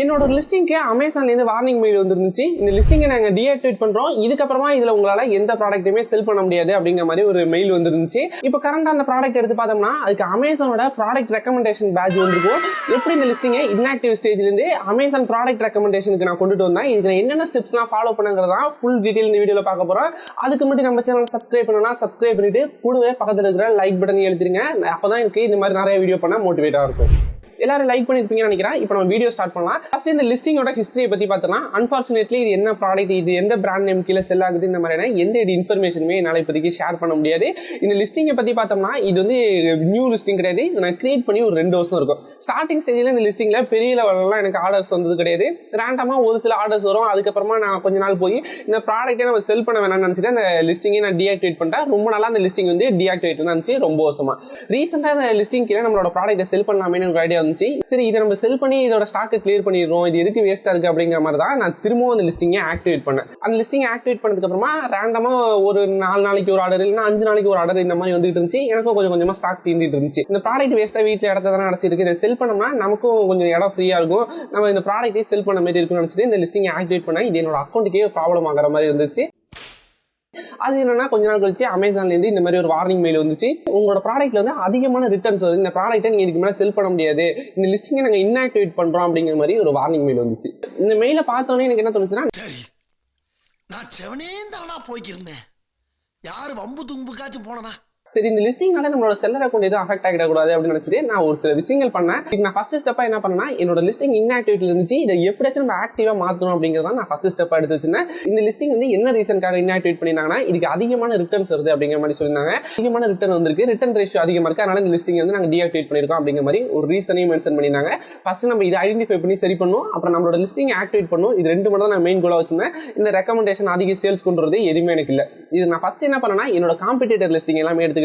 என்னோட லிஸ்டிங்க்கு அமேசான்லேருந்து warning mail வந்துருந்துச்சு. இந்த லிஸ்டிங்கை நாங்கள் டீஆக்டிவேட் பண்ணுறோம், இதுக்கப்புறமா இதில் உங்களால் எந்த ப்ராடக்ட்டுமே செல் பண்ண முடியாது அப்படிங்கிற மாதிரி ஒரு மெயில் வந்துருந்துச்சு. இப்போ கரண்டாக அந்த ப்ராடக்ட் எடுத்து பார்த்தோம்னா அதுக்கு அமேசானோட ப்ராடக்ட் ரெக்கமெண்டேஷன் பேட்ச் வந்திருக்கும். எப்படி இந்த லிஸ்டிங்கை இன்ஆக்டிவ் ஸ்டேஜ்லேருந்து அமேசான் ப்ராடக்ட் ரெக்கமெண்டேஷனுக்கு நான் கொண்டுட்டு வந்தேன், இதுக்கு நான் என்னென்ன ஸ்டெப்ஸ்லாம் ஃபாலோ பண்ணுங்கிறதா ஃபுல் டீட்டெயில் இந்த வீடியோவில் பார்க்க போகிறோம். அதுக்கு மட்டும் நம்ம சேனல் சப்ஸ்கிரைப் பண்ணணும்னா சப்ஸ்கிரைப் பண்ணிட்டு கூடவே பக்கத்தில் இருக்கிற லைக் பட்டன் எழுதிருங்க. அப்போ தான் எனக்கு இந்த மாதிரி நிறைய வீடியோ பண்ண மோட்டிவேட்டாக இருக்கும். எல்லாரும் லைக் பண்ணிருப்பீங்கன்னு நினைக்கிறேன். இப்போ நம்ம வீடியோ ஸ்டார்ட் பண்ணலாம். ஃபர்ஸ்ட் இந்த லிஸ்டிங்கோட ஹிஸ்டரியை பத்தி பார்த்தோம்னா, அன்பார்ச்சுனேட்லி இது என்ன ப்ராடக்ட், இது எந்த பிராண்ட் நேம் கீழே செல் ஆகுது, இந்த மாதிரியான எந்த இன்ஃபர்மேஷனுமே என்னால் இப்போதைக்கு ஷேர் பண்ண முடியாது. இந்த லிஸ்டிங்கை பத்தி பார்த்தோம்னா இது வந்து நியூ லிஸ்டிங் கிடையாது. இது நான் கிரியேட் பண்ணி ஒரு 2 வருஷம் இருக்கும். ஸ்டார்டிங் ஸ்டேஜில் இந்த லிஸ்டிங்ல பெரிய லெவலெலாம் எனக்கு ஆர்டர்ஸ் வந்தது கிடையாது. ரேண்டமாக ஒரு சில ஆர்டர்ஸ் வரும். அதுக்கப்புறமா நான் கொஞ்ச நாள் போய் இந்த ப்ராடக்ட்டை நம்ம செல் பண்ண வேணாம்னு நினச்சிட்டு அந்த லிஸ்டிங்கை நான் டீஆக்டிவேட் பண்ணிட்டேன். ரொம்ப நாளாக அந்த லிஸ்டிங் வந்து டீஆக்டிவேட் இருந்துச்சு ரொம்ப வருஷமா. ரீசெண்டாக இந்த லிஸ்டிங் கீழே நம்மளோட ப்ராடக்ட்டை செல் பண்ணலாமே எனக்கு ஐடியா வந்துச்சு. சரி, இதை நம்ம செல் பண்ணி இதோட ஸ்டாக்கை கிளியர் பண்ணிடுறோம், இது எதுக்கு வேஸ்ட்டாக இருக்குது அப்படிங்கிற மாதிரி தான் நான் திரும்பவும் அந்த லிஸ்டிங்கை ஆக்டிவேட் பண்ணேன். அந்த லிஸ்டிங்கை ஆக்டிவேட் பண்ணதுக்கப்புறமா ரேண்டமாக ஒரு 4 நாளைக்கு ஒரு ஆர்டர் இல்லைன்னா 5 நாளைக்கு ஒரு ஆர்டர் இந்த மாதிரி வந்துட்டு இருந்துச்சு. எனக்கும் கொஞ்சம் கொஞ்சமாக ஸ்டாக் தீர்ந்துட்டு இருந்துச்சு. இந்த ப்ராடக்ட் வேஸ்ட்டாக வீட்டில் இடத்த தானே அடைச்சிருக்கு, இதை செல் பண்ணோம்னா நமக்கும் கொஞ்சம் இடம் ஃப்ரீயாக இருக்கும், நம்ம இந்த ப்ராடக்ட்டை செல் பண்ண மாதிரி இருக்குன்னு நினச்சிட்டு இந்த லிஸ்டிங்கை ஆக்டிவேட் பண்ணேன். இது என்னோட அக்கௌண்ட்டுக்கே ப்ராப்ளம் ஆகிற மாதிரி இருந்துச்சு. அது என்னன்னா கொஞ்ச நாள் கழிச்சு அமேசான்லேருந்து இந்த மாதிரி ஒரு வார்னிங் மெயில் வந்துச்சு. உங்களோட ப்ராடக்ட்ல வந்து அதிகமான ரிட்டர்ன்ஸ் வருது, இந்த ப்ராடக்ட்டை நீங்கள் இதுக்கு மேலே செல் பண்ண முடியாது, இந்த லிஸ்டிங்கை நாங்கள் இன்ஆக்டிவேட் பண்ணுறோம் அப்படிங்கிற மாதிரி ஒரு வார்னிங் மெயில் வந்துச்சு. இந்த மெயிலை பார்த்தோன்னே எனக்கு என்ன தோணுச்சுன்னா, சரி நான் செவனே தானா போய்க்கிருந்தேன், யாரு வம்பு தும்புக்காச்சும் போனனா, சரி இந்த லிஸ்டிங்னால நம்மளோட செல்லர் அக்கௌண்ட் எதுவும் அஃபெக்ட் ஆகிடக்கூடாது அப்படின்னு நினைச்சிட்டு நான் ஒரு சில விஷயங்கள் பண்ணேன். இதுக்கு நான் ஃபர்ஸ்ட் ஸ்டெப்பா என்ன பண்ணேன்னா, என்னோட லிஸ்டிங் இன்ஆக்டிவேட்ல இருந்துச்சு, இதை எப்படியாச்சும் நம்ம ஆக்டிவா மாற்றணும் அப்படிங்கிறத நான் ஃபர்ஸ்ட் ஸ்டெப்பா எடுத்து வச்சிருந்தேன். இந்த லிஸ்டிங் வந்து என்ன ரீசனுக்காக இன்ஆக்டிவேட் பண்ணியிருந்தாங்கன்னா, இதுக்கு அதிகமான ரிட்டர்ன்ஸ் வருது அப்படிங்கிற மாதிரி சொல்லியிருந்தாங்க. அதிகமான ரிட்டர்ன் வந்திருக்கு, ரிட்டர்ன் ரேஷியோ அதிகமாக இருக்கு, அதனால இந்த லிஸ்டிங் வந்து நாங்கள் டீஆக்டிவேட் பண்ணியிருக்கோம் அப்படிங்கிற மாதிரி ஒரு ரீசனையும் மென்ஷன் பண்ணியிருந்தாங்க. ஃபர்ஸ்ட் நம்ம இதை ஐடென்டிஃபை பண்ணி சரி பண்ணும், அப்புறம் நம்மளோட லிஸ்டிங் ஆக்டிவேட் பண்ணும். இது 2 மட்டும் தான் நான் மெயின் கோலா வச்சிருந்தேன். இந்த ரெக்கமெண்டேஷன் அதிக சேல்ஸ் கொண்டுறது எதுவுமே எனக்கு இல்லை. இது நான் ஃபர்ஸ்ட் என்ன பண்ணேன்னா, என்னோட காம்படிட்டர் லிஸ்டிங் எல்லாமே எடுத்துக்கிட்டேன்.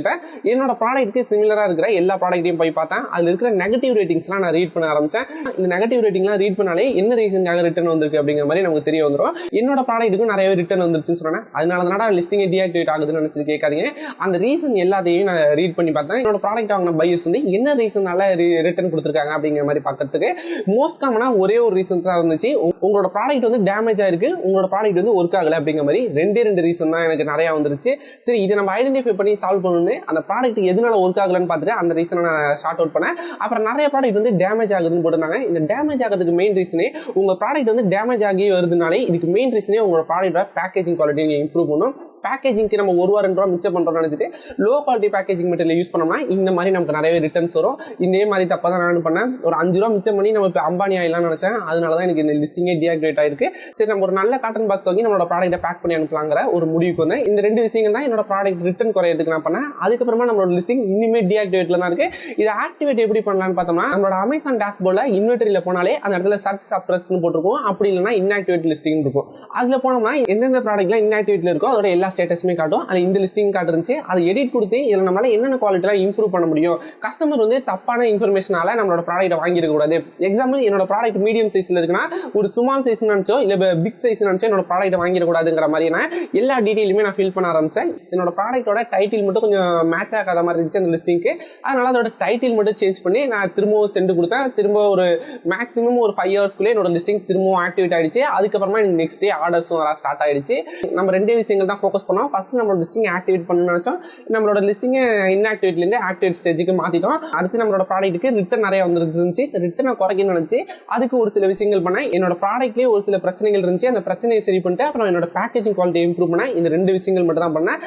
என்னோட ப்ராடக்ட்க்கு சிமிலரா இருக்கிற எல்லா ப்ராடக்ட்டையும் போய் பார்த்தேன். அதுல இருக்கிற நெகட்டிவ் ரேட்டிங்ஸ்லாம் நான் ரீட் பண்ண ஆரம்பிச்சேன். இந்த நெகட்டிவ் ரேட்டிங்லாம் ரீட் பண்ணாலே என்ன ரீசனுக்காக ரிட்டர்ன் வந்திருக்கு அப்படிங்கிற மாதிரி நமக்கு தெரிய வந்துடும். என்னோட ப்ராடக்ட்டுக்கும் நிறைய ரிட்டர்ன் வந்துருச்சுன்னு சொன்னேன். அதனால தான் லிஸ்டிங் டீஆக்டிவேட் ஆகுதுன்னு நினைச்சு கேட்காதீங்க. அந்த ரீசன் எல்லாத்தையும் நான் ரீட் பண்ணி பார்த்தேன். என்னோட ப்ராடக்ட் வாங்கின பையர்ஸ் வந்து என்ன ரீசனால ரிட்டர்ன் கொடுத்துருக்காங்க அப்படிங்கிற மாதிரி பார்க்கறதுக்கு மோஸ்ட் காமனா ஒரே ஒரு ரீசன் தான் இருந்துச்சு. உங்களோட ப்ராடக்ட் வந்து டேமேஜ் ஆயிருக்கு, உங்களோட ப்ராடக்ட் வந்து ஒர்க் ஆகல அப்படிங்கிற மாதிரி 2 ரீசன் தான் எனக்கு நிறைய வந்துருச்சு. சரி, இதை நம்ம ஐடென்டிஃபை பண்ணி சால்வ் பண்ணணும்னு அந்த ப்ராடக்ட் எதனால ஒர்க் ஆகலன்னு பார்த்துட்டு அந்த ரீசனை நான் ஷார்ட் அவுட் பண்ணேன். அப்புறம் நிறைய ப்ராடக்ட் வந்து டேமேஜ் ஆகுதுன்னு போட்டிருந்தாங்க. இந்த டேமேஜ் ஆகிறதுக்கு மெயின் ரீசனே, உங்க ப்ராடக்ட் வந்து டேமேஜ் ஆகி வருதுனாலே இதுக்கு மெயின் ரீசனே உங்களோட ப்ராடக்டோட பேக்கேஜிங் குவாலிட்டி நீங்க இம்ப்ரூவ் பண்ணணும். பேக்கேஜிங்க்கு நம்ம ₹1-2 மிச்சம் பண்றோம்னு நினைச்சிட்டு low quality packaging material use பண்ணோம்னா இந்த மாதிரி நமக்கு நிறைய ரிட்டர்ன்ஸ் வரும். இதே மாதிரி தப்பா தான் நான் பண்ணேன். ஒரு ₹5 மிச்சம் பண்ணி நம்ம இப்போ அம்பானி ஆயிடலாம்னு நினைச்சேன். அதனால தான் எனக்கு இந்த லிஸ்டிங்கே டீஆக்டிவேட் ஆயிருக்கு. சரி, நம்ம ஒரு நல்ல காட்டன் பாக்ஸ் வாங்கி நம்மளோட ப்ராடக்ட்டை பேக் பண்ணி அனுப்பலாங்கிற ஒரு முடிவுக்கு வந்தேன். இந்த 2 விஷயங்கள் தான் என்னோட ப்ராடக்ட் ரிட்டர்ன் குறையிறதுக்கு நான் பண்ணேன். அதுக்கப்புறமா நம்மளோட லிஸ்டிங் இனிமே டீஆக்டிவேட்ல தான் இருக்கு. இதை ஆக்டிவேட் எப்படி பண்ணலாம்னு பார்த்தோம்னா, நம்மளோட அமேசான் டேஷ்போர்ட்ல இன்வென்டரியில போனாலே அந்த இடத்துல சர்ச் சப்ரஸ்னு போட்டிருக்கும், அப்படி இல்லைன்னா இன்ஆக்டிவேட் லிஸ்டிங் இருக்கும். அதுல போனோம்னா எந்தெந்த ப்ராடக்ட்லாம் இன்ஆக்டிவேட்ல இருக்கோ அதோட எல்லா ஸ்டேட்டஸுமே காட்டும். அது இந்த லிஸ்டிங் காட்டுருந்துச்சு. அதை எடிட் கொடுத்து இதில் நம்மளால என்னென்ன குவாலிட்டிலாம் இம்ப்ரூவ் பண்ண முடியும், கஸ்டமர் வந்து தப்பான இன்ஃபர்மேஷனால நம்மளோட ப்ராடக்ட்டை வாங்கிருக்க கூடாது. எக்ஸாம்பிள், என்னோட ப்ராடக்ட் மீடியம் சைஸ்ல இருக்குன்னா ஒரு ஸ்மால் சைஸ் நினைச்சோ இல்ல பிக் சைஸ் நினைச்சோ என்னோட ப்ராடக்ட்டை வாங்கிடக்கூடாதுங்கிற மாதிரியான எல்லா டீடைலுமே நான் ஃபில் பண்ண ஆரம்பிச்சேன். என்னோட ப்ராடக்ட்டோட டைட்டில் மட்டும் கொஞ்சம் மேட்ச் ஆகாத மாதிரி இருந்துச்சு அந்த லிஸ்டிங்க்கு. அதனால அதோட டைட்டில் மட்டும் சேஞ்ச் பண்ணி நான் திரும்பவும் சென்ட் கொடுத்தேன். திரும்ப ஒரு மேக்ஸிமம் ஒரு 5 ஹவர்ஸ்க்குள்ளே என்னோட லிஸ்டிங் திரும்பவும் ஆக்டிவேட் ஆயிடுச்சு. அதுக்கப்புறமா எனக்கு நெக்ஸ்ட் டே ஆர்டர்ஸும் வர ஸ்டார்ட் ஆயிடுச்சு. நம்ம 2 விஷயங்கள் தான் ஃபோக்கஸ் பண்ணோம். ஃபர்ஸ்ட் நம்மளோட லிஸ்டிங் ஆக்டிவேட் பண்ணணும்னு நினைச்சோம். நம்மளோட லிஸ்டிங் இன்ஆக்டிவேட்ல இருந்து ஆக்டிவேட் ஸ்டேஜுக்கு மாத்திட்டோம். அடுத்து நம்மளோட ப்ராடக்ட்டுக்கு ரிட்டர்ன் நிறைய வந்துருந்துச்சு. ரிட்டர்னை குறைக்கணும்னு நினைச்சு அதுக்கு ஒரு சில விஷயங்கள் பண்ணேன். என்னோட ப்ராடக்ட்லேயே ஒரு சில பிரச்சனைகள் இருந்துச்சு, அந்த பிரச்சனையை சரி பண்ணிட்டு அப்புறம் என்னோட பேக்கேஜிங் குவாலிட்டி இம்ப்ரூவ் பண்ணேன். இந்த 2 விஷயங்கள் மட்டும் தான் பண்ணேன்.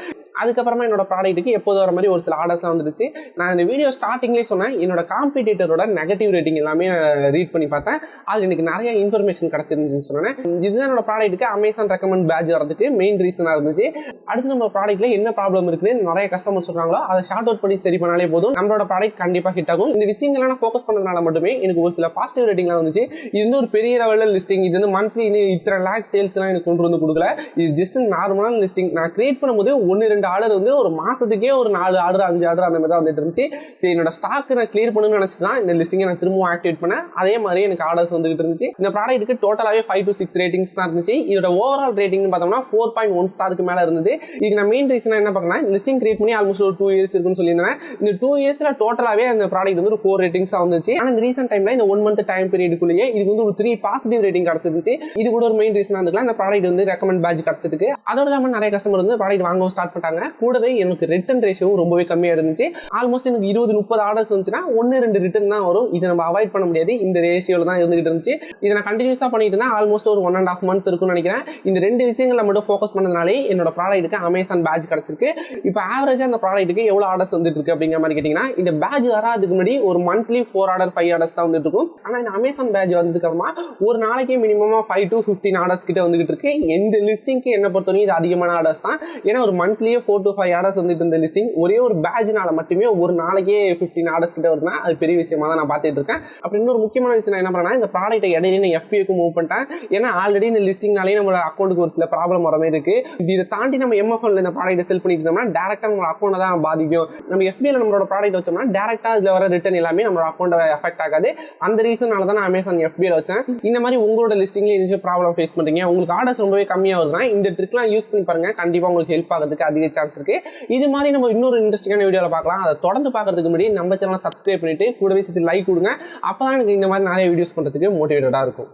அதுக்கப்புறமா என்னோட ப்ராடக்ட்டுக்கு எப்போது வர மாதிரி ஒரு சில ஆர்டர்ஸ்லாம் வந்துருச்சு. நான் இந்த வீடியோ ஸ்டார்டிங்லேயே சொன்னேன், என்னோட காம்படிட்டரோட நெகட்டிவ் ரேட்டிங் எல்லாமே ரீட் பண்ணி பார்த்தேன். அது எனக்கு நிறைய இன்ஃபர்மேஷன் கிடைச்சிருந்துச்சுன்னு சொன்னேன். இதுதான் என்னோட ப்ராடக்ட்டுக்கு அமேசான் ரெக்கமெண்ட் பேட்ச் வரதுக்கு மெயின் ரீசனாக இருந்துச்சு. அடுத்து நம்ம ப்ராடக்ட்ல என்ன ப்ராப்ளம் இருக்குது நிறைய கஸ்டமர் சொல்றாங்களோ அதை ஷார்ட் அவுட் பண்ணி சரி பண்ணாலே போதும், நம்மளோட ப்ராடக்ட் கண்டிப்பா ஹிட் ஆகும். இந்த விஷயங்களை நான் ஃபோக்கஸ் பண்ணதுனால மட்டுமே எனக்கு ஒரு சில பாசிட்டிவ் ரேட்டிங்லாம் வந்துச்சு. இது வந்து ஒரு பெரிய லெவலில் லிஸ்டிங், இது வந்து மந்த்லி இத்தனை லேக் சேல்ஸ்லாம் எனக்கு கொண்டு வந்து கொடுக்கல. இது ஜஸ்ட் நார்மலான லிஸ்டிங். நான் கிரியேட் பண்ணும்போது 1-2 2 ஆர்டர் வந்து ஒரு மாசத்துக்கே ஒரு 4 ஆர்டர் 5 ஆர்டர் அந்த மாதிரி தான் வந்துட்டு இருந்துச்சு. சரி என்னோட ஸ்டாக் நான் கிளியர் பண்ணணும்னு நினைச்சிட்டு தான் இந்த லிஸ்டிங்கை நான் திரும்ப ஆக்டிவேட் பண்ணேன். அதே மாதிரி எனக்கு ஆர்டர்ஸ் வந்துகிட்டு இருந்துச்சு. இந்த ப்ராடக்ட்டுக்கு டோட்டலாவே 5 to 6 ரேட்டிங்ஸ் தான் இருந்துச்சு. இதோட ஓவரால் ரேட்டிங் பார்த்தோம்னா 4.1 ஸ்டாருக்கு மேல இருந்தது. இதுக்கு நான் மெயின் ரீசன் என்ன பார்க்கறேன்னா, லிஸ்டிங் கிரியேட் பண்ணி ஆல்மோஸ்ட் ஒரு 2 இயர்ஸ் இருக்குன்னு சொல்லியிருந்தேன். இந்த 2 இயர்ஸ்ல டோட்டலாவே அந்த ப்ராடக்ட் வந்து ஒரு 4 ரேட்டிங்ஸா வந்துச்சு. ஆனா இந்த ரீசன்ட் டைம்ல இந்த 1 மந்த் டைம் பீரியடுக்குள்ளேயே இதுக்கு வந்து ஒரு 3 பாசிட்டிவ் ரேட்டிங் கிடைச்சிருந்துச்சு. இது கூட ஒரு மெயின் ரீசனா இருக்கலாம் இந்த ப்ராடக்ட் வந்து ரெக்கமெண்ட் பேட்ச் கிடைச்சதுக்கு. அதோட இல்லாம நிறைய கஸ்டமர் வந்து ப்ராடக்ட் வாங்கவும் ஸ்டார்ட் பண்ணிட்டாங்க. கூடவே எனக்கு ரிட்டர்ன் ரேஷியோ ரொம்பவே கம்மியா இருந்துச்சு. ஆல்மோஸ்ட் எனக்கு 20-30 ஆர்டர்ஸ் வந்துச்சுன்னா 1-2 ரிட்டர்ன் தான் வரும். இதை நம்ம அவாய்ட் பண்ண முடியாது. இந்த ரேஷியோல தான் இருந்துகிட்டு இருந்துச்சு. இதை நான் கண்டினியூஸா பண்ணிட்டு இருந்தேன். ஆல்மோஸ்ட் ஒரு 1.5 மந்த் இருக்கும்னு நினைக்கிறேன். இந்த 2 விஷயங்களை மட்டும் ஃபோக்கஸ் பண்ணதுனாலே என்னோட ப்ராடக்ட்டுக்கு அமேசான் பேட்ச் கிடைச்சிருக்கு. இப்போ ஆவரேஜா அந்த ப்ராடக்ட்டுக்கு எவ்வளவு ஆர்டர்ஸ் வந்துட்டு இருக்கு அப்படிங்கிற மாதிரி கேட்டீங்கன்னா, இந்த பேட்ச் வராதுக்கு முன்னாடி ஒரு மந்த்லி 4 ஆர்டர் 5 ஆர்டர்ஸ் தான் வந்துட்டு இருக்கும். ஆனா இந்த அமேசான் பேட்ச் வந்ததுக்கு அப்புறமா ஒரு நாளைக்கு மினிமமா 5 to 15 ஆர்டர்ஸ் கிட்ட வந்துகிட்டு இருக்கு. எந்த லிஸ்டிங்க்கு என்ன பொறுத்தவரைக்கும் இது அதிகமான ஆர்டர்ஸ் தான். ஏன்னா ஒரு மந்த்லியே 4 to 5 ஆர்டர்ஸ் வந்துட்டு இருந்த லிஸ்டிங் ஒரே ஒரு பேட்ச்னால மட்டுமே ஒரு நாளைக்கே 15 ஆர்டர்ஸ் கிட்ட வருதுன்னா அது பெரிய விஷயமா தான் நான் பார்த்துட்டு இருக்கேன். அப்படி இன்னொரு முக்கியமான விஷயம் என்ன பண்ணா, இந்த ப்ராடக்ட்டை இடையில நான் FBA-க்கு மூவ் பண்ணிட்டேன். ஏன்னா ஆல்ரெடி இந்த லிஸ்டிங்னாலே நம்ம அக்கௌண்ட்டுக்கு ஒரு சில ப்ராப்ளம் வர மாதிரி இருக்கு. இதை தாண்டி நம்ம MFL இந்த ப்ராடக்ட்டை செல் பண்ணிட்டு இருந்தோம்னா டேரக்டா நம்ம அக்கௌண்ட்டை தான் பாதிக்கும். நம்ம FBA-ல நம்மளோட ப்ராடக்ட் வச்சோம்னா டேரக்டா அதுல வர ரிட்டர்ன் எல்லாமே நம்ம அக்கௌண்ட்டை அஃபெக்ட் ஆகாது. அந்த ரீசனால தான் நான் அமேசான் FBA-ல வச்சேன். இந்த மாதிரி உங்களோட லிஸ்டிங்ல ஏதாச்சும் ப்ராப்ளம் ஃபேஸ் பண்றீங்க, உங்களுக்கு ஆர்டர்ஸ் ரொம்பவே கம்மியா வருதுன்னா இந்த ட்ரிக்லாம் யூஸ் பண்ணி பாருங்க. கண்டிப்பா உங்களுக்கு ஹெல்ப் ஆகிறதுக்கு அதிக சான்ஸ் இருக்கு. இது மாதிரி நம்ம இன்னொரு இன்ட்ரெஸ்டிங்கான வீடியோல பார்க்கலாம். அதை தொடர்ந்து பார்க்கறதுக்கு முன்னாடி நம்ம சேனலை சப்ஸ்கிரைப் பண்ணிட்டு கூடவே சேர்த்து லைக் கொடுங்க. அப்பதான் எனக்கு இந்த மாதிரி நிறைய வீடியோஸ் பண்றதுக்கு மோட்டிவேட்டடா இருக்கும்.